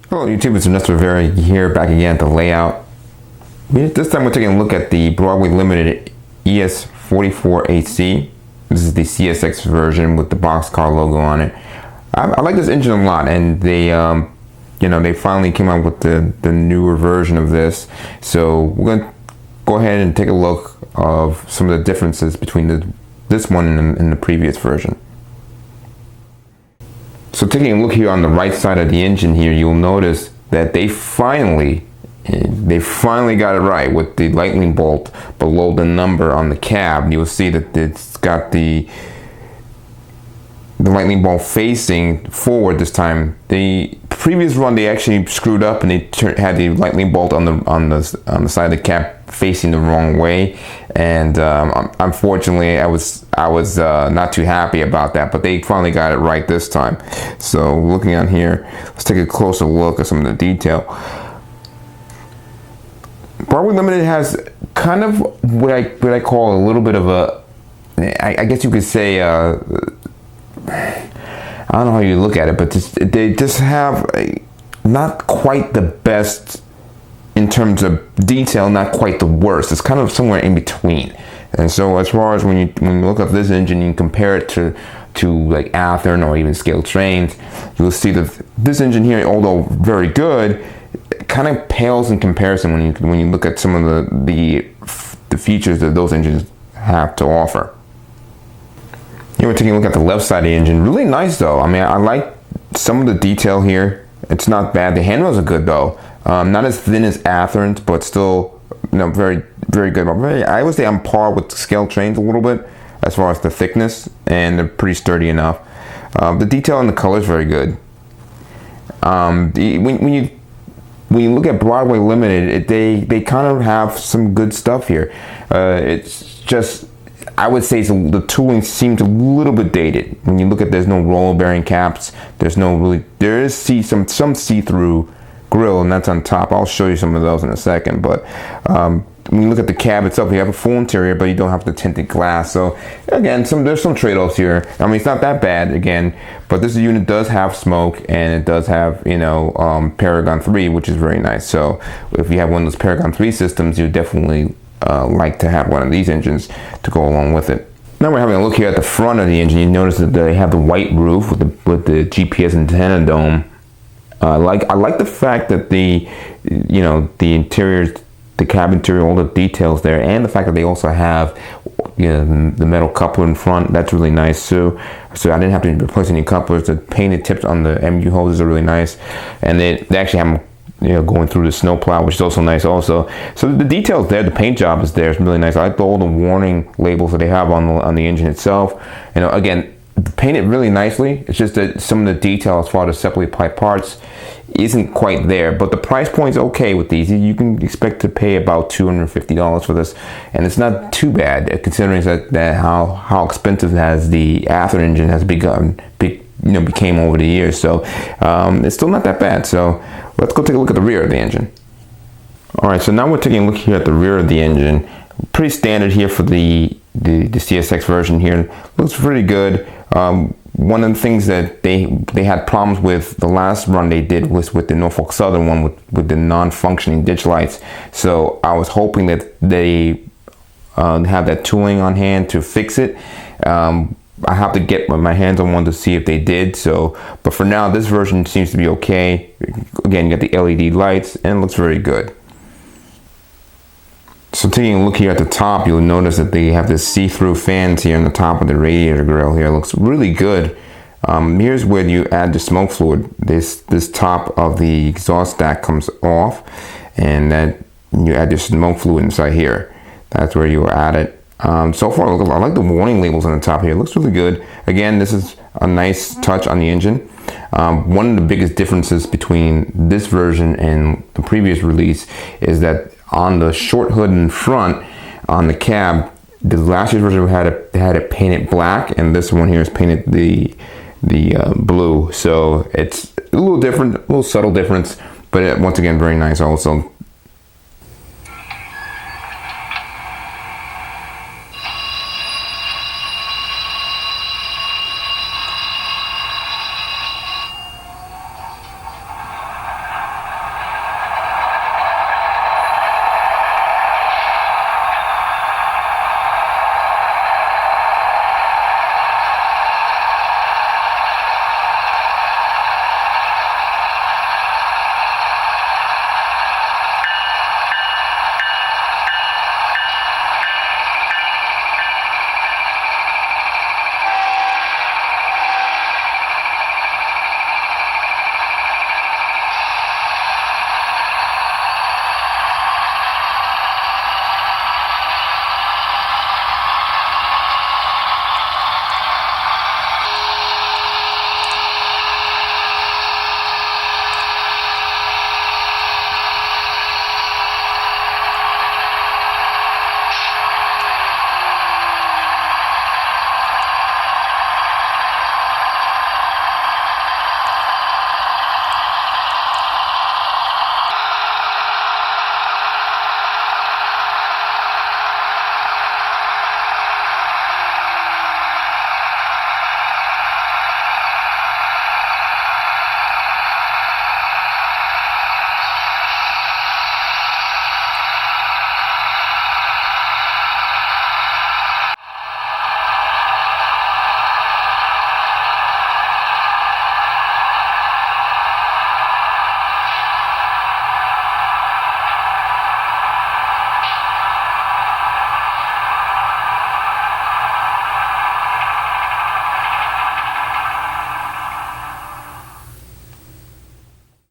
Hello YouTube, it's Mr. Very here, back again at the layout. This time we're taking a look at the Broadway Limited ES44AC. This is the CSX version with the boxcar logo on it. I like this engine a lot, and they they finally came out with the newer version of this. So we're going to go ahead and take a look of some of the differences between this one and the previous version. So taking a look here on the right side of the engine here, you'll notice that they finally got it right with the lightning bolt below the number on the cab. You'll see that it's got the lightning bolt facing forward this time. The previous run they actually screwed up and they had the lightning bolt on the side of the cab facing the wrong way, and unfortunately I was not too happy about that, but they finally got it right this time. So looking on here, let's take a closer look at some of the detail. Broadway Limited has kind of what I call a little bit of a, I guess you could say, I don't know how you look at it, but they just have not quite the best in terms of detail, not quite the worst. It's kind of somewhere in between. And so as far as when you look up this engine, you can compare it to like Athearn or even Scale Trains, you'll see that this engine here, although very good, kind of pales in comparison when you look at some of the features that those engines have to offer. Here we're taking a look at the left side of the engine. Really nice though. I mean, I like some of the detail here. It's not bad. The handles are good though. Not as thin as Athearn's, but still, very, very good. I would say on par with Scale Trains a little bit as far as the thickness, and they're pretty sturdy enough. The detail and the color is very good. When you look at Broadway Limited, they kind of have some good stuff here. It's just, I would say the tooling seems a little bit dated. When you look at, there's no roller bearing caps. There is some see-through grill, and that's on top. I'll show you some of those in a second. But when you look at the cab itself, you have a full interior, but you don't have the tinted glass. So again, there's some trade-offs here. I mean, it's not that bad again, but this unit does have smoke, and it does have Paragon 3, which is very nice. So if you have one of those Paragon 3 systems, you definitely like to have one of these engines to go along with it. Now we're having a look here at the front of the engine. You notice that they have the white roof with the GPS antenna dome. I like the fact that the interior, the cab interior, all the details there, and the fact that they also have the metal coupler in front. That's really nice too. So I didn't have to replace any couplers. The painted tips on the MU hoses are really nice, and they actually have them going through the snowplow, which is also nice also. So the details there, the paint job is there. It's really nice. I like all the warning labels that they have on the engine itself. Again, painted really nicely. It's just that some of the detail as far as separately piped parts isn't quite there, but the price point's okay with these. You can expect to pay about $250 for this, and it's not too bad considering that how expensive has the Athearn engine has became over the years. So it's still not that bad. So let's go take a look at the rear of the engine. All right, so now we're taking a look here at the rear of the engine. Pretty standard here for the CSX version here. Looks pretty good. One of the things that they had problems with the last run they did was with the Norfolk Southern one with the non-functioning ditch lights. So I was hoping that they have that tooling on hand to fix it. I have to get my hands on one to see if they did. So, but for now, this version seems to be okay. Again, you got the LED lights, and it looks very good. So taking a look here at the top, you'll notice that they have this see-through fans here on the top of the radiator grill here. It looks really good. Here's where you add the smoke fluid. This top of the exhaust stack comes off, and then you add your smoke fluid inside here. That's where you add it. So far, I like the warning labels on the top here. It looks really good. Again, this is a nice touch on the engine. One of the biggest differences between this version and the previous release is that on the short hood in front on the cab, the last year's version had it painted black, and this one here is painted the blue. So it's a little different, a little subtle difference, but once again very nice also.